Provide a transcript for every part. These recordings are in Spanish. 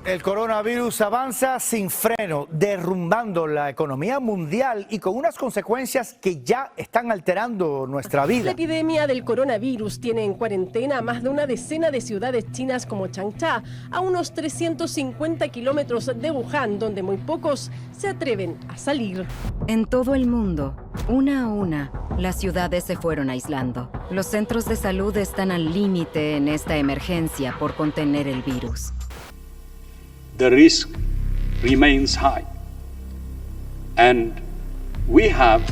El coronavirus avanza sin freno, derrumbando la economía mundial y con unas consecuencias que ya están alterando nuestra La vida. epidemia del coronavirus tiene en cuarentena a más de una decena de ciudades chinas como Changsha, a unos 350 kilómetros de Wuhan, donde muy pocos se atreven a salir. En todo el mundo, una a una, las ciudades se fueron aislando. Los centros de salud están al límite en esta emergencia por contener el virus. The risk remains high, and we have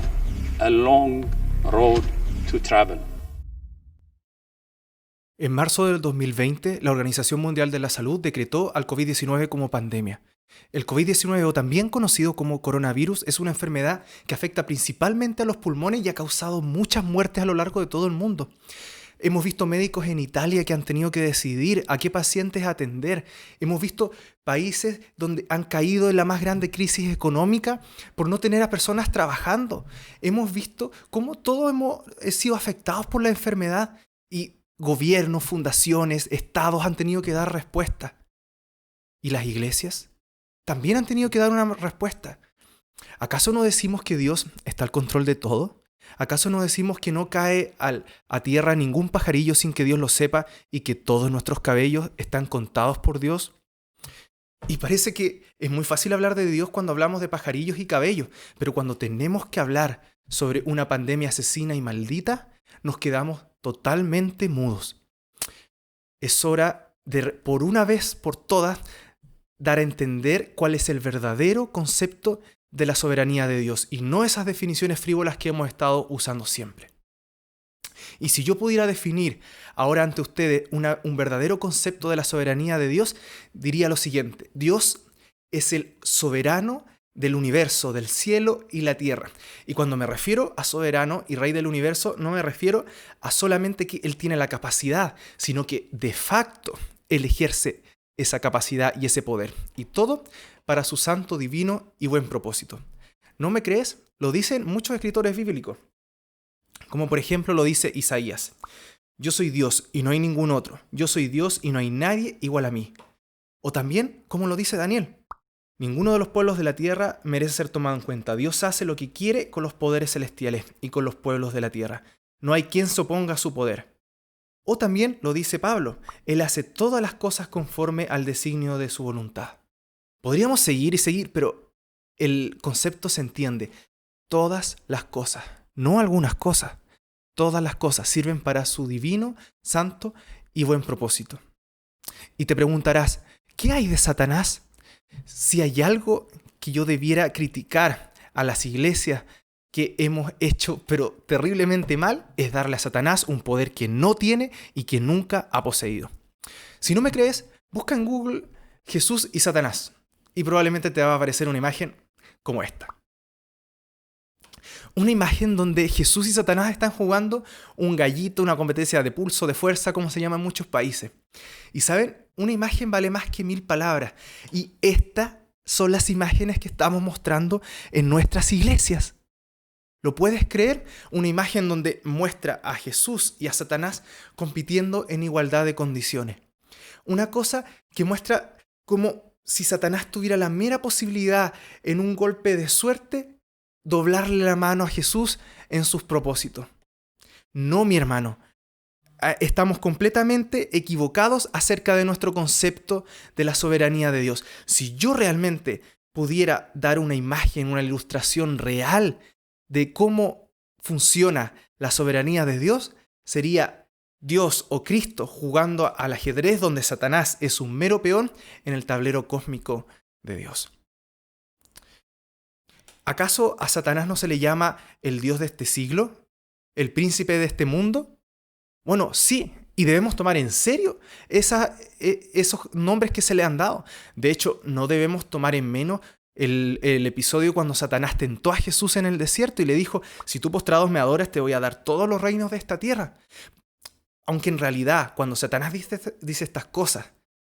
a long road to travel. En marzo del 2020, la Organización Mundial de la Salud decretó al COVID-19 como pandemia. El COVID-19, o también conocido como coronavirus, es una enfermedad que afecta principalmente a los pulmones y ha causado muchas muertes a lo largo de todo el mundo. Hemos visto médicos en Italia que han tenido que decidir a qué pacientes atender. Hemos visto países donde han caído en la más grande crisis económica por no tener a personas trabajando. Hemos visto cómo todos hemos sido afectados por la enfermedad y gobiernos, fundaciones, estados han tenido que dar respuesta. ¿Y las iglesias? También han tenido que dar una respuesta. ¿Acaso no decimos que Dios está al control de todo? ¿Acaso no decimos que no cae a tierra ningún pajarillo sin que Dios lo sepa y que todos nuestros cabellos están contados por Dios? Y parece que es muy fácil hablar de Dios cuando hablamos de pajarillos y cabellos, pero cuando tenemos que hablar sobre una pandemia asesina y maldita, nos quedamos totalmente mudos. Es hora de, por una vez por todas, dar a entender cuál es el verdadero concepto de la soberanía de Dios y no esas definiciones frívolas que hemos estado usando siempre. Y si yo pudiera definir ahora ante ustedes un verdadero concepto de la soberanía de Dios, diría lo siguiente: Dios es el soberano del universo, del cielo y la tierra. Y cuando me refiero a soberano y rey del universo, no me refiero a solamente que Él tiene la capacidad, sino que de facto Él ejerce esa capacidad y ese poder. Y todo para su santo, divino y buen propósito. ¿No me crees? Lo dicen muchos escritores bíblicos. Como por ejemplo lo dice Isaías: yo soy Dios y no hay ningún otro. Yo soy Dios y no hay nadie igual a mí. O también, como lo dice Daniel: ninguno de los pueblos de la tierra merece ser tomado en cuenta. Dios hace lo que quiere con los poderes celestiales y con los pueblos de la tierra. No hay quien se oponga a su poder. O también lo dice Pablo: Él hace todas las cosas conforme al designio de su voluntad. Podríamos seguir y seguir, pero el concepto se entiende. Todas las cosas, no algunas cosas. Todas las cosas sirven para su divino, santo y buen propósito. Y te preguntarás, ¿qué hay de Satanás? Si hay algo que yo debiera criticar a las iglesias que hemos hecho, pero terriblemente mal, es darle a Satanás un poder que no tiene y que nunca ha poseído. Si no me crees, busca en Google Jesús y Satanás y probablemente te va a aparecer una imagen como esta. Una imagen donde Jesús y Satanás están jugando un gallito, una competencia de pulso, de fuerza, como se llama en muchos países. Y saben, una imagen vale más que 1000 palabras. Y estas son las imágenes que estamos mostrando en nuestras iglesias. ¿Lo puedes creer? Una imagen donde muestra a Jesús y a Satanás compitiendo en igualdad de condiciones. Una cosa que muestra como si Satanás tuviera la mera posibilidad en un golpe de suerte, doblarle la mano a Jesús en sus propósitos. No, mi hermano. Estamos completamente equivocados acerca de nuestro concepto de la soberanía de Dios. Si yo realmente pudiera dar una imagen, una ilustración real de cómo funciona la soberanía de Dios, sería Dios o Cristo jugando al ajedrez donde Satanás es un mero peón en el tablero cósmico de Dios. ¿Acaso a Satanás no se le llama el Dios de este siglo? ¿El príncipe de este mundo? Bueno, sí, y debemos tomar en serio esos nombres que se le han dado. De hecho, no debemos tomar en menos el episodio cuando Satanás tentó a Jesús en el desierto y le dijo: si tú postrados me adoras, te voy a dar todos los reinos de esta tierra. Aunque en realidad, cuando Satanás dice estas cosas,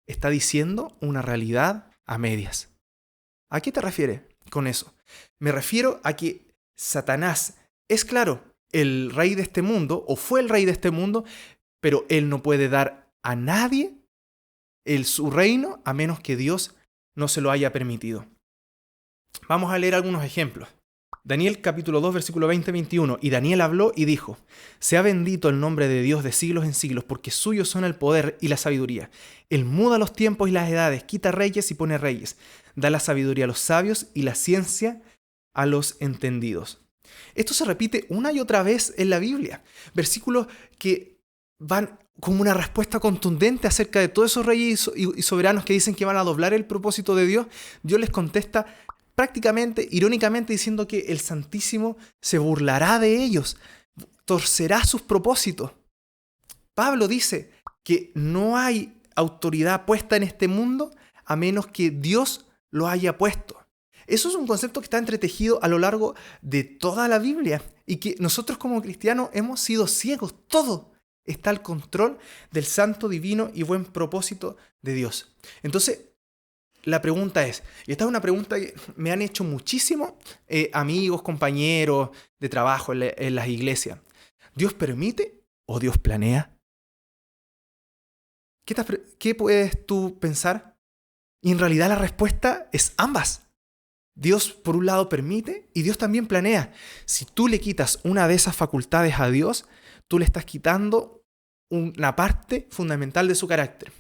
está diciendo una realidad a medias. ¿A qué te refieres con eso? Me refiero a que Satanás es, claro, el rey de este mundo, o fue el rey de este mundo, pero él no puede dar a nadie su reino a menos que Dios no se lo haya permitido. Vamos a leer algunos ejemplos. Daniel capítulo 2, versículo 20-21. Y Daniel habló y dijo: sea bendito el nombre de Dios de siglos en siglos, porque suyos son el poder y la sabiduría. Él muda los tiempos y las edades, quita reyes y pone reyes. Da la sabiduría a los sabios y la ciencia a los entendidos. Esto se repite una y otra vez en la Biblia. Versículos que van como una respuesta contundente acerca de todos esos reyes y soberanos que dicen que van a doblar el propósito de Dios. Dios les contesta prácticamente, irónicamente, diciendo que el Santísimo se burlará de ellos, torcerá sus propósitos. Pablo dice que no hay autoridad puesta en este mundo a menos que Dios lo haya puesto. Eso es un concepto que está entretejido a lo largo de toda la Biblia y que nosotros como cristianos hemos sido ciegos. Todo está al control del santo, divino y buen propósito de Dios. Entonces, la pregunta es, y esta es una pregunta que me han hecho muchísimo amigos, compañeros de trabajo en las iglesias. ¿Dios permite o Dios planea? ¿Qué puedes tú pensar? Y en realidad la respuesta es ambas. Dios por un lado permite y Dios también planea. Si tú le quitas una de esas facultades a Dios, tú le estás quitando una parte fundamental de su carácter.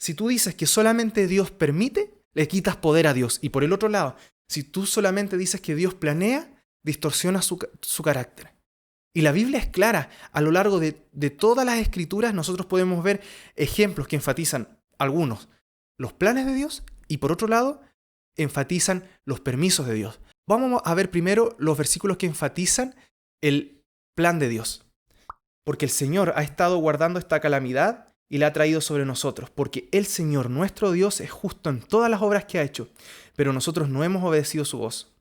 Si tú dices que solamente Dios permite, le quitas poder a Dios. Y por el otro lado, si tú solamente dices que Dios planea, distorsiona su carácter. Y la Biblia es clara. A lo largo de todas las Escrituras nosotros podemos ver ejemplos que enfatizan algunos los planes de Dios y por otro lado enfatizan los permisos de Dios. Vamos a ver primero los versículos que enfatizan el plan de Dios. Porque el Señor ha estado guardando esta calamidad y la ha traído sobre nosotros, porque el Señor nuestro Dios es justo en todas las obras que ha hecho, pero nosotros no hemos obedecido su voz.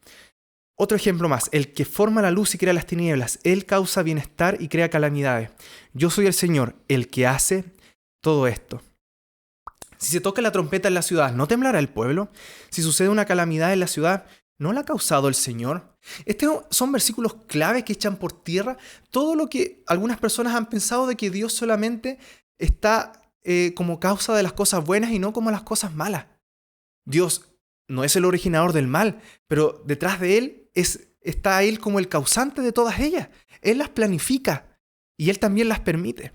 Otro ejemplo más, el que forma la luz y crea las tinieblas, Él causa bienestar y crea calamidades. Yo soy el Señor, el que hace todo esto. Si se toca la trompeta en la ciudad, ¿no temblará el pueblo? Si sucede una calamidad en la ciudad, ¿no la ha causado el Señor? Estos son versículos claves que echan por tierra todo lo que algunas personas han pensado de que Dios solamente está como causa de las cosas buenas y no como las cosas malas. Dios no es el originador del mal, pero detrás de Él está Él como el causante de todas ellas. Él las planifica y Él también las permite.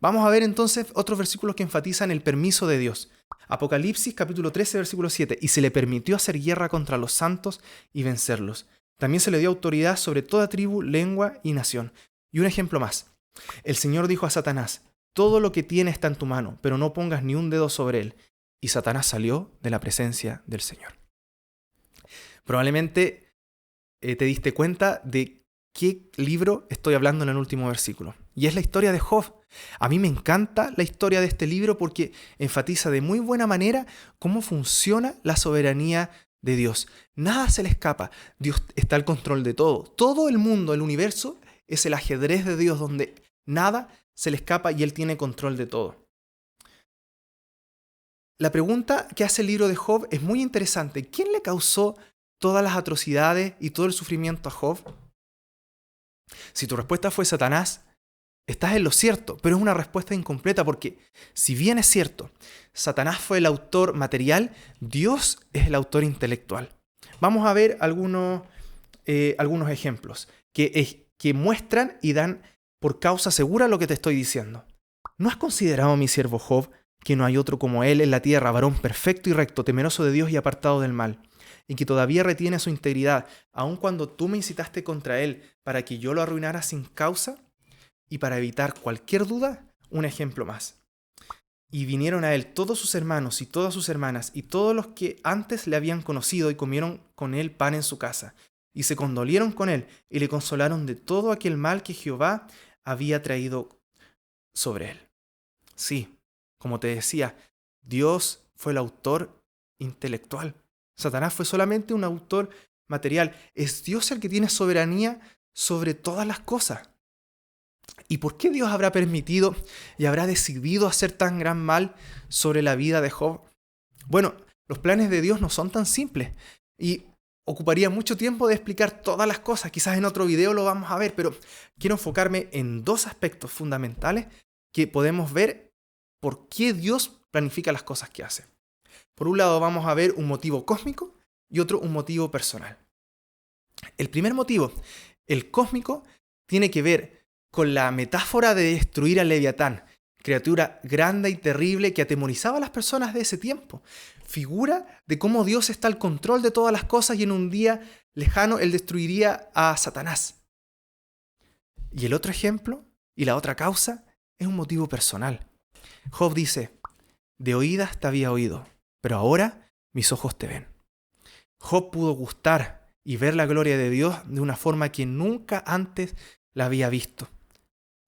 Vamos a ver entonces otros versículos que enfatizan el permiso de Dios. Apocalipsis capítulo 13, versículo 7. Y se le permitió hacer guerra contra los santos y vencerlos. También se le dio autoridad sobre toda tribu, lengua y nación. Y un ejemplo más. El Señor dijo a Satanás: todo lo que tiene está en tu mano, pero no pongas ni un dedo sobre él. Y Satanás salió de la presencia del Señor. Probablemente te diste cuenta de qué libro estoy hablando en el último versículo. Y es la historia de Job. A mí me encanta la historia de este libro porque enfatiza de muy buena manera cómo funciona la soberanía de Dios. Nada se le escapa. Dios está al control de todo. Todo el mundo, el universo, es el ajedrez de Dios donde nada se le escapa y Él tiene control de todo. La pregunta que hace el libro de Job es muy interesante. ¿Quién le causó todas las atrocidades y todo el sufrimiento a Job? Si tu respuesta fue Satanás, estás en lo cierto, pero es una respuesta incompleta porque, si bien es cierto, Satanás fue el autor material, Dios es el autor intelectual. Vamos a ver algunos ejemplos que muestran y dan por causa segura lo que te estoy diciendo. ¿No has considerado, mi siervo Job, que no hay otro como él en la tierra, varón perfecto y recto, temeroso de Dios y apartado del mal, y que todavía retiene su integridad, aun cuando tú me incitaste contra él para que yo lo arruinara sin causa? Y para evitar cualquier duda, un ejemplo más. Y vinieron a él todos sus hermanos y todas sus hermanas y todos los que antes le habían conocido y comieron con él pan en su casa. Y se condolieron con él y le consolaron de todo aquel mal que Jehová había traído sobre él. Sí, como te decía, Dios fue el autor intelectual. Satanás fue solamente un autor material. Es Dios el que tiene soberanía sobre todas las cosas. ¿Y por qué Dios habrá permitido y habrá decidido hacer tan gran mal sobre la vida de Job? Bueno, los planes de Dios no son tan simples y ocuparía mucho tiempo de explicar todas las cosas. Quizás en otro video lo vamos a ver, pero quiero enfocarme en dos aspectos fundamentales que podemos ver por qué Dios planifica las cosas que hace. Por un lado vamos a ver un motivo cósmico y otro un motivo personal. El primer motivo, el cósmico, tiene que ver con la metáfora de destruir al Leviatán, criatura grande y terrible que atemorizaba a las personas de ese tiempo. Figura de cómo Dios está al control de todas las cosas y en un día lejano Él destruiría a Satanás. Y el otro ejemplo, y la otra causa, es un motivo personal. Job dice, de oídas te había oído, pero ahora mis ojos te ven. Job pudo gustar y ver la gloria de Dios de una forma que nunca antes la había visto.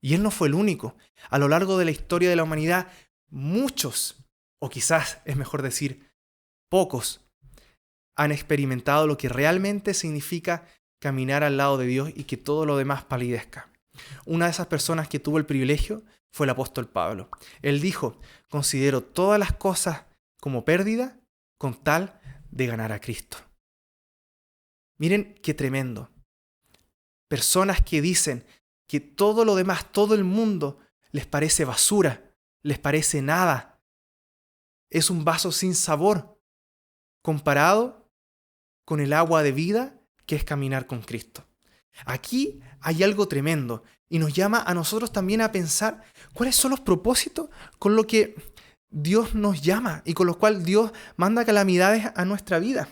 Y él no fue el único. A lo largo de la historia de la humanidad, muchos, o quizás es mejor decir, pocos, han experimentado lo que realmente significa caminar al lado de Dios y que todo lo demás palidezca. Una de esas personas que tuvo el privilegio fue el apóstol Pablo. Él dijo, considero todas las cosas como pérdida con tal de ganar a Cristo. Miren qué tremendo. Personas que dicen que todo lo demás, todo el mundo, les parece basura, les parece nada. Es un vaso sin sabor comparado con el agua de vida que es caminar con Cristo. Aquí hay algo tremendo y nos llama a nosotros también a pensar cuáles son los propósitos con lo que Dios nos llama y con los cuales Dios manda calamidades a nuestra vida.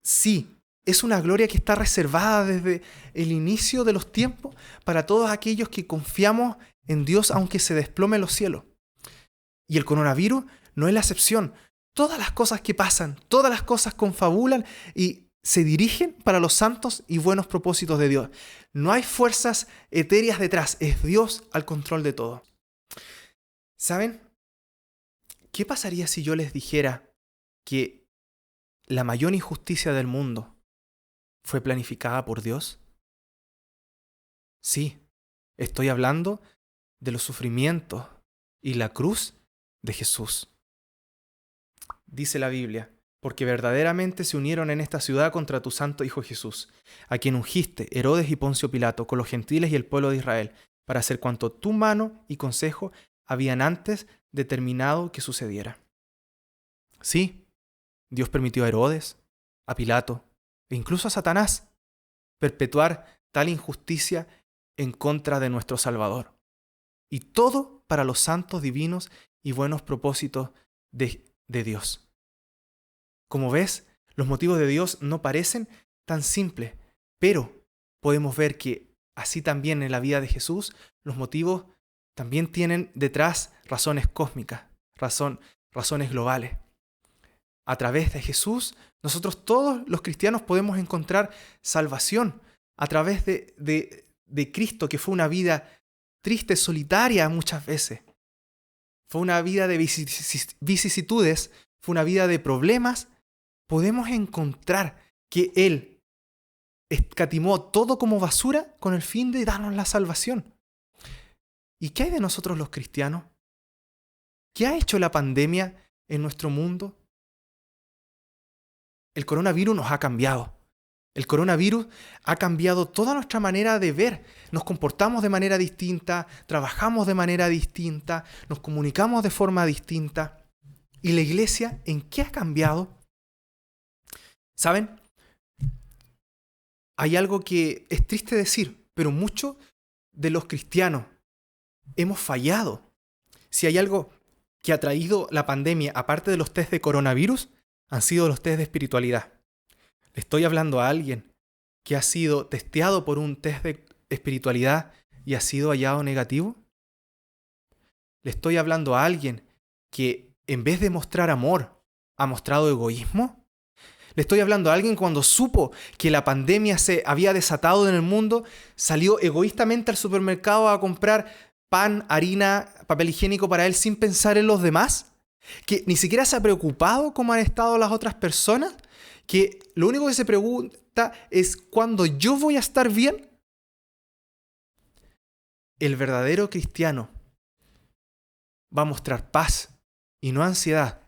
Sí, es una gloria que está reservada desde el inicio de los tiempos para todos aquellos que confiamos en Dios aunque se desplomen los cielos. Y el coronavirus no es la excepción. Todas las cosas que pasan, todas las cosas confabulan y se dirigen para los santos y buenos propósitos de Dios. No hay fuerzas etéreas detrás, es Dios al control de todo. ¿Saben? ¿Qué pasaría si yo les dijera que la mayor injusticia del mundo fue planificada por Dios? Sí, estoy hablando de los sufrimientos y la cruz de Jesús. Dice la Biblia, porque verdaderamente se unieron en esta ciudad contra tu santo Hijo Jesús, a quien ungiste Herodes y Poncio Pilato con los gentiles y el pueblo de Israel, para hacer cuanto tu mano y consejo habían antes determinado que sucediera. Sí, Dios permitió a Herodes, a Pilato e incluso a Satanás perpetuar tal injusticia en contra de nuestro Salvador. Y todo para los santos, divinos y buenos propósitos de Dios. Como ves, los motivos de Dios no parecen tan simples, pero podemos ver que así también en la vida de Jesús, los motivos también tienen detrás razones cósmicas, razones globales. A través de Jesús, nosotros todos los cristianos podemos encontrar salvación a través de Cristo, que fue una vida triste, solitaria muchas veces. Fue una vida de vicisitudes, fue una vida de problemas. Podemos encontrar que Él escatimó todo como basura con el fin de darnos la salvación. ¿Y qué hay de nosotros los cristianos? ¿Qué ha hecho la pandemia en nuestro mundo? El coronavirus nos ha cambiado. El coronavirus ha cambiado toda nuestra manera de ver. Nos comportamos de manera distinta, trabajamos de manera distinta, nos comunicamos de forma distinta. ¿Y la iglesia en qué ha cambiado? ¿Saben? Hay algo que es triste decir, pero muchos de los cristianos hemos fallado. Si hay algo que ha traído la pandemia, aparte de los test de coronavirus, han sido los test de espiritualidad. Le estoy hablando a alguien que ha sido testeado por un test de espiritualidad y ha sido hallado negativo. Le estoy hablando a alguien que en vez de mostrar amor, ha mostrado egoísmo. Le estoy hablando a alguien cuando supo que la pandemia se había desatado en el mundo, salió egoístamente al supermercado a comprar pan, harina, papel higiénico para él sin pensar en los demás, que ni siquiera se ha preocupado cómo han estado las otras personas, que lo único que se pregunta es ¿cuándo yo voy a estar bien? El verdadero cristiano va a mostrar paz y no ansiedad.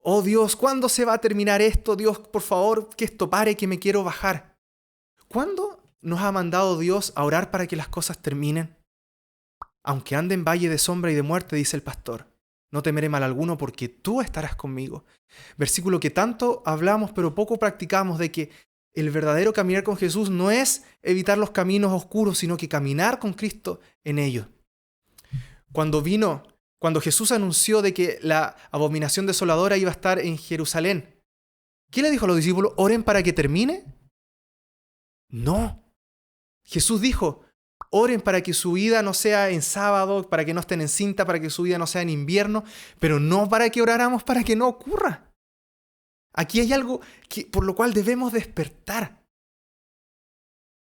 Oh Dios, ¿cuándo se va a terminar esto? Dios, por favor, que esto pare, que me quiero bajar. ¿Cuándo nos ha mandado Dios a orar para que las cosas terminen? Aunque ande en valle de sombra y de muerte, dice el pastor, No temeré mal alguno porque tú estarás conmigo. Versículo que tanto hablamos pero poco practicamos, de que el verdadero caminar con Jesús no es evitar los caminos oscuros, sino que caminar con Cristo en ellos. Cuando Jesús anunció de que la abominación desoladora iba a estar en Jerusalén, ¿qué le dijo a los discípulos? ¿Oren para que termine? No. Jesús dijo, oren para que su vida no sea en sábado, para que no estén en cinta, para que su vida no sea en invierno, pero no para que oráramos para que no ocurra. Aquí hay algo por lo cual debemos despertar.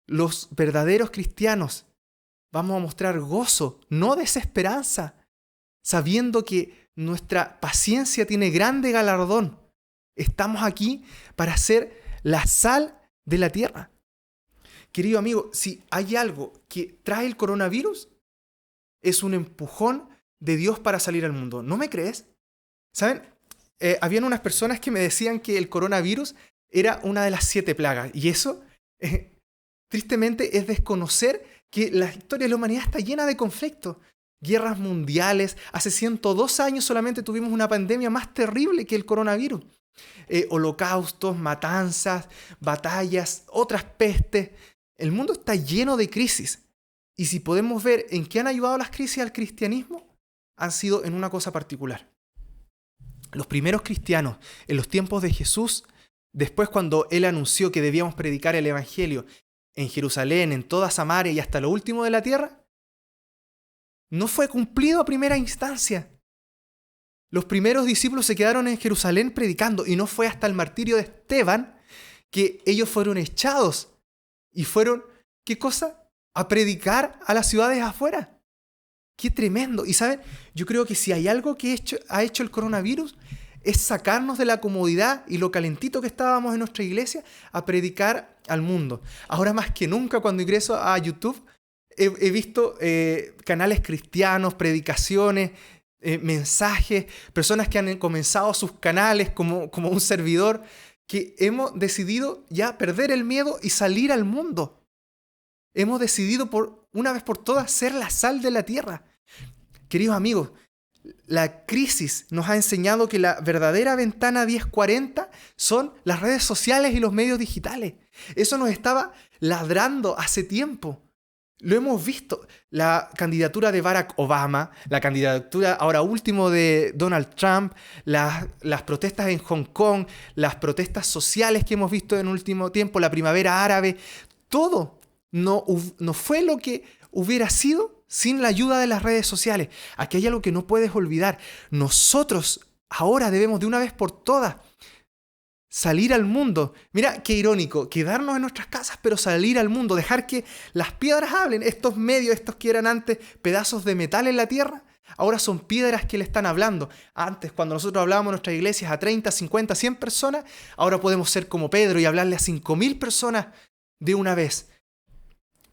Los verdaderos cristianos vamos a mostrar gozo, no desesperanza, sabiendo que nuestra paciencia tiene grande galardón. Estamos aquí para ser la sal de la tierra. Querido amigo, si hay algo que trae el coronavirus, es un empujón de Dios para salir al mundo. ¿No me crees? ¿Saben? Habían unas personas que me decían que el coronavirus era una de las 7 plagas. Y eso, tristemente, es desconocer que la historia de la humanidad está llena de conflictos. Guerras mundiales. Hace 102 años solamente tuvimos una pandemia más terrible que el coronavirus. Holocaustos, matanzas, batallas, otras pestes. El mundo está lleno de crisis. Y si podemos ver en qué han ayudado las crisis al cristianismo, han sido en una cosa particular. Los primeros cristianos, en los tiempos de Jesús, después cuando Él anunció que debíamos predicar el Evangelio en Jerusalén, en toda Samaria y hasta lo último de la tierra, no fue cumplido a primera instancia. Los primeros discípulos se quedaron en Jerusalén predicando y no fue hasta el martirio de Esteban que ellos fueron echados y fueron, ¿qué cosa? A predicar a las ciudades afuera. ¡Qué tremendo! Y ¿saben? Yo creo que si hay algo que ha hecho el coronavirus es sacarnos de la comodidad y lo calentito que estábamos en nuestra iglesia a predicar al mundo. Ahora más que nunca cuando ingreso a YouTube he visto canales cristianos, predicaciones, mensajes, personas que han comenzado sus canales como un servidor, que hemos decidido ya perder el miedo y salir al mundo. Hemos decidido por una vez por todas ser la sal de la tierra. Queridos amigos, la crisis nos ha enseñado que la verdadera ventana 1040 son las redes sociales y los medios digitales. Eso nos estaba ladrando hace tiempo. Lo hemos visto. La candidatura de Barack Obama, la candidatura ahora último de Donald Trump, las protestas en Hong Kong, las protestas sociales que hemos visto en último tiempo, la primavera árabe, todo no fue lo que hubiera sido sin la ayuda de las redes sociales. Aquí hay algo que no puedes olvidar. Nosotros ahora debemos de una vez por todas salir al mundo. Mira qué irónico, quedarnos en nuestras casas pero salir al mundo, dejar que las piedras hablen. Estos medios, estos que eran antes pedazos de metal en la tierra, ahora son piedras que le están hablando. Antes, cuando nosotros hablábamos en nuestras iglesias a 30, 50, 100 personas, ahora podemos ser como Pedro y hablarle a 5.000 personas de una vez.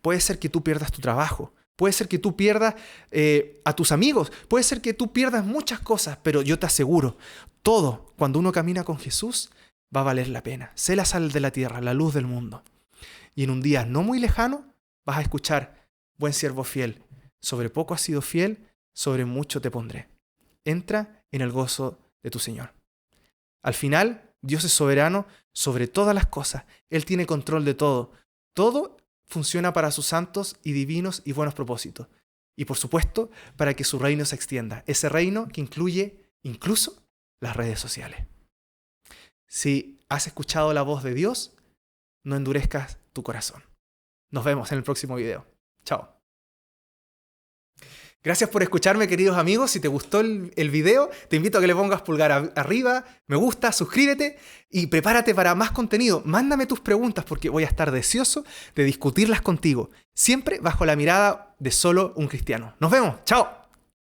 Puede ser que tú pierdas tu trabajo, puede ser que tú pierdas a tus amigos, puede ser que tú pierdas muchas cosas, pero yo te aseguro, todo, cuando uno camina con Jesús, va a valer la pena. Sé la sal de la tierra, la luz del mundo. Y en un día no muy lejano vas a escuchar, buen siervo fiel, sobre poco has sido fiel, sobre mucho te pondré. Entra en el gozo de tu Señor. Al final, Dios es soberano sobre todas las cosas. Él tiene control de todo. Todo funciona para sus santos y divinos y buenos propósitos. Y por supuesto, para que su reino se extienda. Ese reino que incluye incluso las redes sociales. Si has escuchado la voz de Dios, no endurezcas tu corazón. Nos vemos en el próximo video. Chao. Gracias por escucharme, queridos amigos. Si te gustó el video, te invito a que le pongas pulgar arriba, me gusta, suscríbete y prepárate para más contenido. Mándame tus preguntas porque voy a estar deseoso de discutirlas contigo, siempre bajo la mirada de solo un cristiano. Nos vemos. Chao.